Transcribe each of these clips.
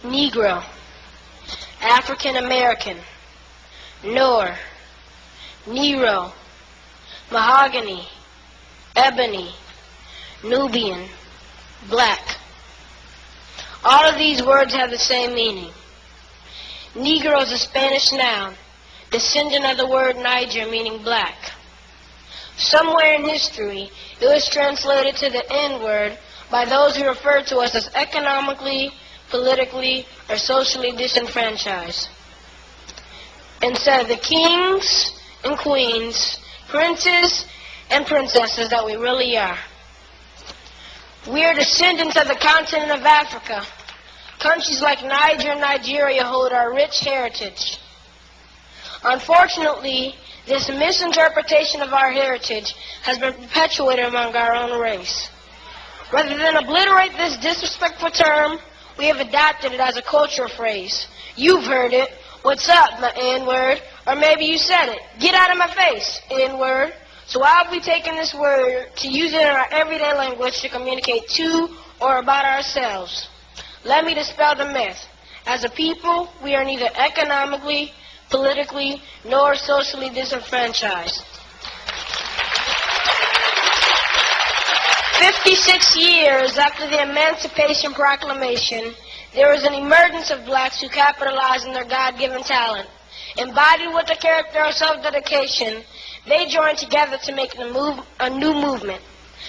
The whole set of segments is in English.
Negro, African American, Noor, Nero, mahogany, ebony, Nubian, black. All of these words have the same meaning. Negro is a Spanish noun, descendant of the word Niger, meaning black. Somewhere in history, it was translated to the N-word by those who referred to us as economically, politically, or socially disenfranchised. Instead of the kings and queens, princes and princesses that we really are. We are descendants of the continent of Africa. Countries like Niger and Nigeria hold our rich heritage. Unfortunately, this misinterpretation of our heritage has been perpetuated among our own race. Rather than obliterate this disrespectful term, we have adopted it as a cultural phrase. You've heard it. What's up, my N-word? Or maybe you said it. Get out of my face, N-word. So why have we taken this word to use it in our everyday language to communicate to or about ourselves? Let me dispel the myth. As a people, we are neither economically, politically, nor socially disenfranchised. 56 years after the Emancipation Proclamation, there was an emergence of blacks who capitalized on their God-given talent. Embodied with the character of self-dedication, they joined together to make a new movement,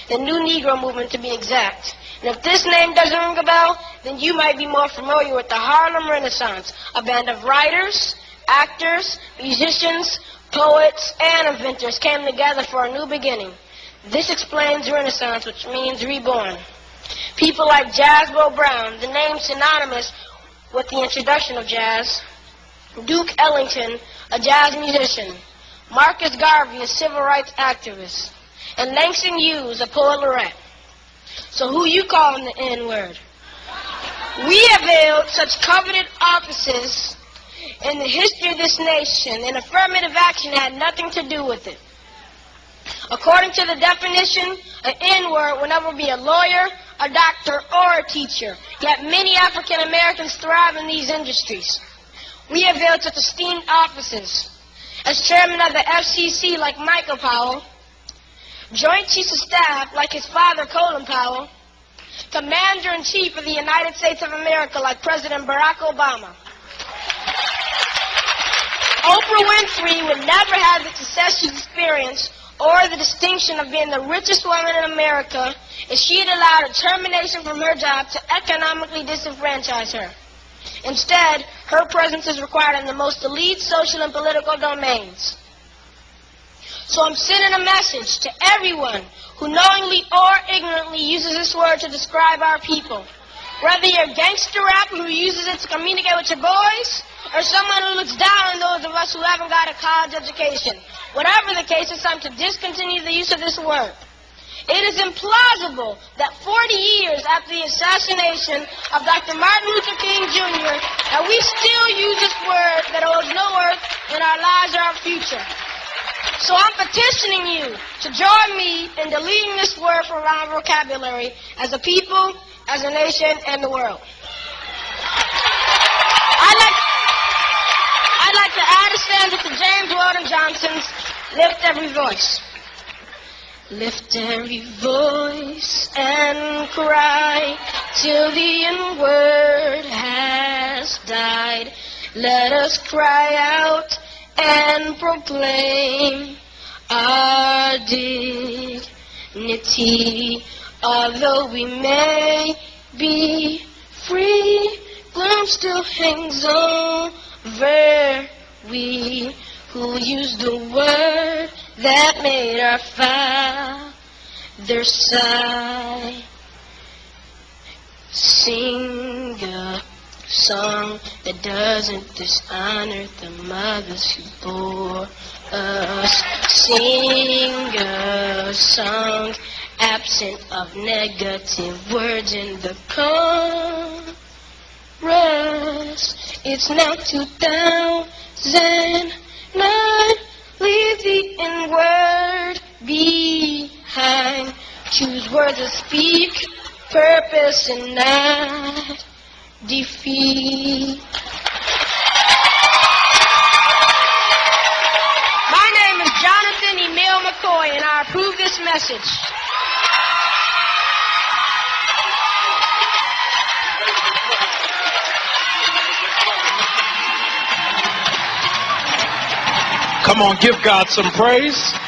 the New Negro Movement to be exact. And if this name doesn't ring a bell, then you might be more familiar with the Harlem Renaissance, a band of writers, actors, musicians, poets, and inventors came together for a new beginning. This explains Renaissance, which means reborn. People like Jasper Brown, the name synonymous with the introduction of jazz, Duke Ellington, a jazz musician, Marcus Garvey, a civil rights activist, and Langston Hughes, a poet laureate. So who you calling the N-word? We have held such coveted offices in the history of this nation, and affirmative action had nothing to do with it. According to the definition, an N-word will never be a lawyer, a doctor, or a teacher, yet many African Americans thrive in these industries. We have held such esteemed offices as chairman of the FCC like Michael Powell, Joint Chiefs of Staff like his father Colin Powell, Commander-in-Chief of the United States of America like President Barack Obama. Oprah Winfrey would never have the success she's experienced or the distinction of being the richest woman in America if she had allowed a termination from her job to economically disenfranchise her. Instead, her presence is required in the most elite social and political domains. So I'm sending a message to everyone who knowingly or ignorantly uses this word to describe our people. Whether you're a gangster rapper who uses it to communicate with your boys, or someone who looks down on those of us who haven't got a college education. Whatever the case, it's time to discontinue the use of this word. It is implausible that 40 years after the assassination of Dr. Martin Luther King Jr., that we still use this word that holds no worth in our lives or our future. So I'm petitioning you to join me in deleting this word from our vocabulary as a people, as a nation, and the world. I'd like to add a stanza to James Weldon Johnson's Lift Every Voice. Lift every voice and cry till the N-word has died. Let us cry out and proclaim our dignity. Although we may be free, gloom still hangs over we who use the word that made our fathers sigh. Sing a song that doesn't dishonor the mothers who bore us. Sing a song absent of negative words in the chorus. It's now 2009. Leave the N-word behind. Choose words that speak purpose and not defeat. My name is Jonathan Emil McCoy, and I approve this message. Come on, give God some praise.